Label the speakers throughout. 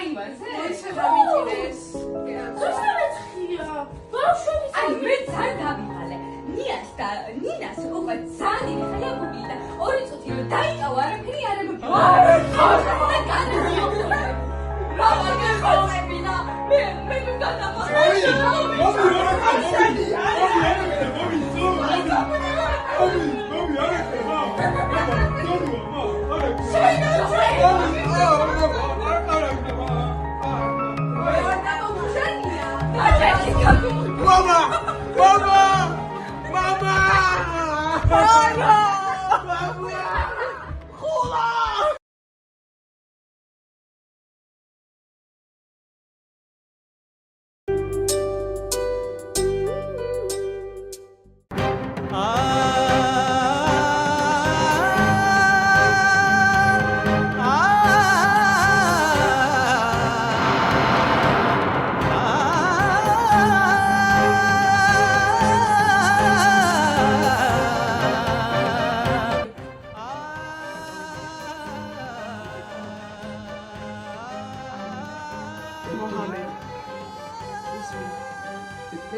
Speaker 1: აივანზე?
Speaker 2: დამიჭირეს.
Speaker 3: ზუსტად ბავშვები
Speaker 1: აი მე თან დავიღალე. ნიას და ნინას უკვე ძალიან დიდი ხანი აგვიგდა. 2 წუთი რომ დაიკავა არაფერი არ ამბობ. რა მაგერხავებინა მე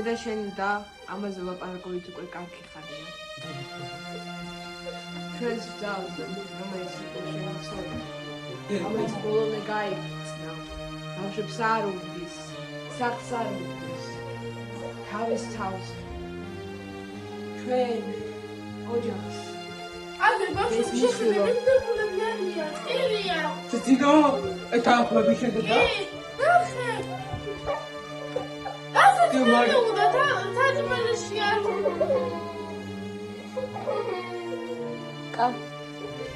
Speaker 2: და შენ და ამაზე ლაპარაკობთ უკვე კარგი ხარია. ჩვენს ძალზე რომელიც შემოსწორდა. ამას ბოლომდე გაიქცნა. ბავშვებს არ უვლის, სახლს არ უვლის. თავის თავს. ჩვენ ოჯახს.
Speaker 3: აგერ ბავშვებს შეხედეთ დაგულები არიან. წირია.
Speaker 4: ციცინო, ეთანხმები შედეგა?
Speaker 3: ნახე.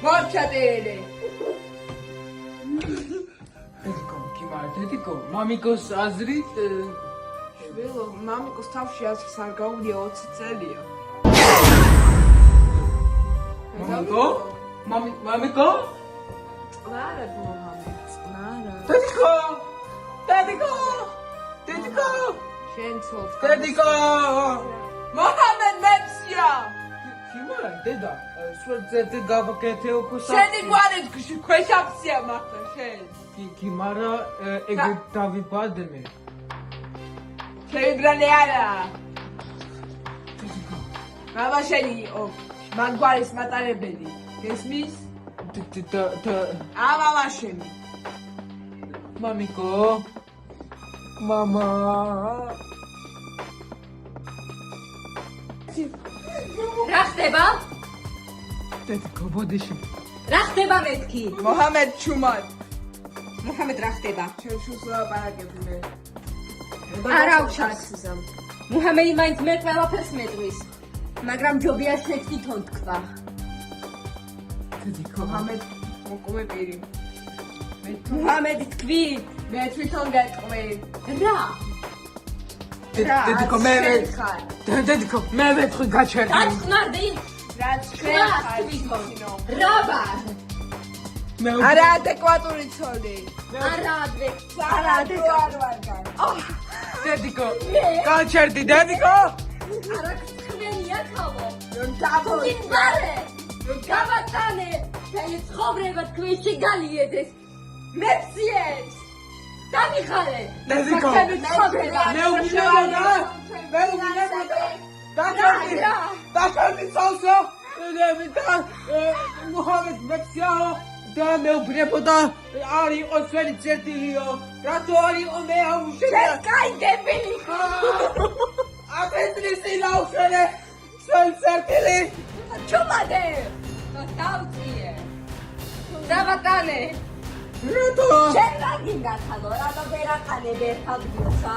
Speaker 2: მოჩადელე
Speaker 4: დედიკო, მამიკოს აზრით
Speaker 2: შვილო, მამიკოს თავში აზრს არ გაუვლია 20 წელია.
Speaker 4: მამიკო? მამიკო?
Speaker 2: წყნარად მოჰამედ, წყნარად.
Speaker 4: დედიკო! შენ ცოლს. დედიკო!
Speaker 2: მოჰამედ მეცია!
Speaker 4: კიმარა, დედა, სულ გავაკეთე უკვე
Speaker 2: შენი გვარით ქვეშაფცია მართლა შენ.
Speaker 4: კიმარა, ეგ დავიბადნე.
Speaker 2: შევიბრალე არა. მამა შენი იყო, მაგვარის მატარებელი. გესმის? მამა შენი.
Speaker 4: მამიკო. მამა.
Speaker 1: რა ხდება?
Speaker 4: დედიკო, ბოდიში.
Speaker 1: რა ხდება მეთქი?
Speaker 2: მოჰამედ ჩუმად.
Speaker 1: მუჰამედ რა ხდება?
Speaker 2: ჩვენ შულს ლაპარაკებდნენ.
Speaker 1: არა უშასო. მუჰამედი მაინც მე ყველაფერს მეტყვის. მაგრამ ჯობია შენ თვითონ თქვა.
Speaker 4: დედიკო,
Speaker 2: მოჰამედ მოკუმე პირი.
Speaker 1: მუჰამედი თქვი.
Speaker 2: მე თვითონ გეტყვი.
Speaker 1: რა?
Speaker 4: დედიკო, დედიკო, მე ვეთქვი გაჩერდი.
Speaker 1: გაწყნარდი?
Speaker 2: რაც ჩვენ ხარ თვითონ.
Speaker 1: რა ვარ?
Speaker 2: არა ადეკვატური ცოლი.
Speaker 1: არა ადეკვატური.
Speaker 4: დედიკო, გაჩერდი, დედიკო.
Speaker 1: არა ხმენია ხავო.
Speaker 2: რომ დაბოლი.
Speaker 1: მare. რომ გავატანე. შენი ცხოვრება თქვენში გალიედეს. მეციეს. დამიხარე.
Speaker 4: დედიკო. მე უგინებოდა. დაჩერდი ცოლსო. და მუჰამედ მეციაო. და მე უბრებოდა არ იყო sveli წერტილიო. რატო არ იყო მე აუშენე?
Speaker 1: კაი დებილი.
Speaker 4: აფეთრისი ლაუშენე. sveli წერტილი.
Speaker 1: ჩუმადე. დავწიე. დავატანე.
Speaker 4: რატო?
Speaker 1: შენ რა გინდათალო? რატო ვერაყანე ვერთავდიოსა?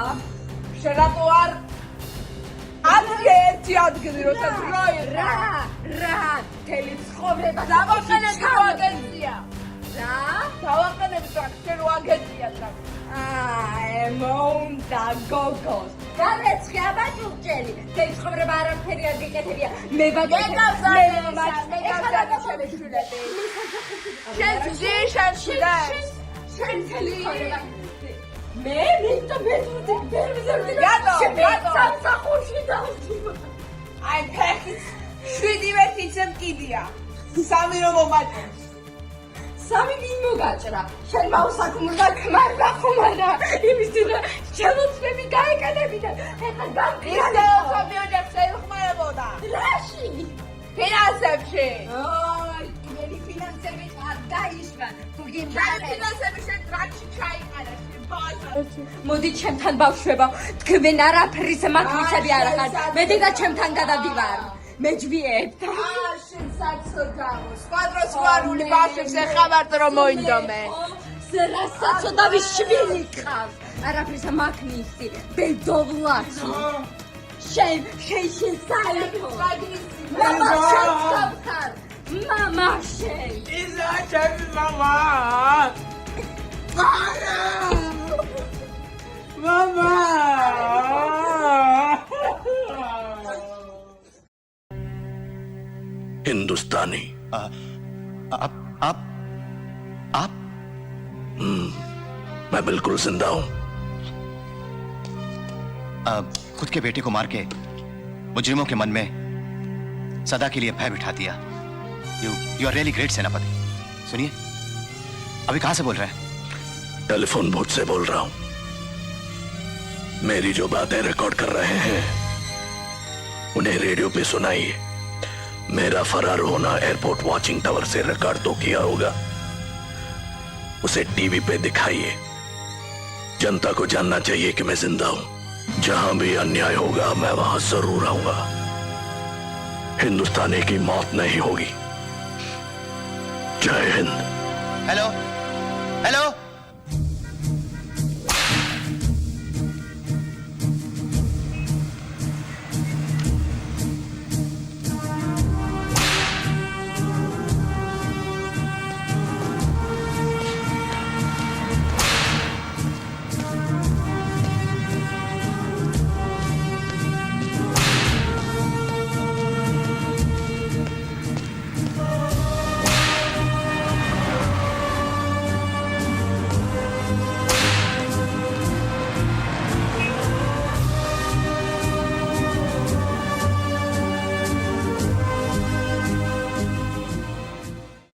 Speaker 2: შენ რატო არ ადგე ერთი ადგილი როცა დროი
Speaker 1: რა თელი ცხოვრება
Speaker 2: დავაყენებ აგენცია
Speaker 1: რა
Speaker 2: დავაყენებ ტრაქტორ აგენცია
Speaker 1: მომდა გოგოს გარეცხი აბაჭურჭელი თელი ცხოვრება არაფერი არ გიკეთებია მე ვაგეკავსანე შემეშულები
Speaker 2: შენ ძიშანშუდას
Speaker 1: შენ თელი ცხოვრება მე მითო ბეთუდი ბერმიზერდი
Speaker 2: გატო
Speaker 1: სამსახურში დავჭირდა
Speaker 2: აი ფეხის 7 მეტიცემ კიდია სამი რომ მომაჭრეს
Speaker 1: სამი ინ მოგაჭრა შენ მაუსაკმურდა ქმარდა ხომარა იმის და შემოწმები გაეკანები და ეხლა
Speaker 2: ისეულსა მეოჯახს ეხმარებოდა
Speaker 1: რაში
Speaker 2: ფინანსებში
Speaker 1: აი იმენი ფინანსები არ დაიშვა თუ
Speaker 2: შენ
Speaker 1: გიმბარე
Speaker 2: ფინანსები შენ ტრაქში ჩაიყარა შენ ბაზარში
Speaker 1: მოდი ჩემთან ბავშვებო თქვენ არაფრის მათლისები არ ახართ მე დედა ჩემთან გადავდივარ მეჯვიებთ
Speaker 2: შენ საცოდავო სკვადროს გვარული ბავშვებს ეხავართ რომ მოინდომე
Speaker 1: საცოდავი შვილი ყავს არაფრის მაქნისი ბედოვლაცი შენ საერთო მამა შენ გავხარ მამა შენ
Speaker 4: ისა ჩემი მამა მამა
Speaker 5: हिंदुस्तानी
Speaker 6: आप
Speaker 5: मैं बिल्कुल जिंदा हूँ
Speaker 6: खुद के बेटे को मार के मुजरिमों के मन में सदा के लिए भय बिठा दिया यू आर रियली ग्रेट सेनापति सुनिए अभी कहां से बोल रहे हैं
Speaker 5: टेलीफोन बूथ से बोल रहा हूँ मेरी जो बातें रिकॉर्ड कर रहे हैं उन्हें रेडियो पे सुनाइए मेरा फरार होना एयरपोर्ट वॉचिंग टावर से रिकॉर्ड तो किया होगा उसे टीवी पे दिखाइए जनता को जानना चाहिए कि मैं जिंदा हूं जहां भी अन्याय होगा मैं वहां जरूर आऊंगा हिंदुस्तानी की मौत नहीं होगी जय हिंद
Speaker 6: हेलो हेलो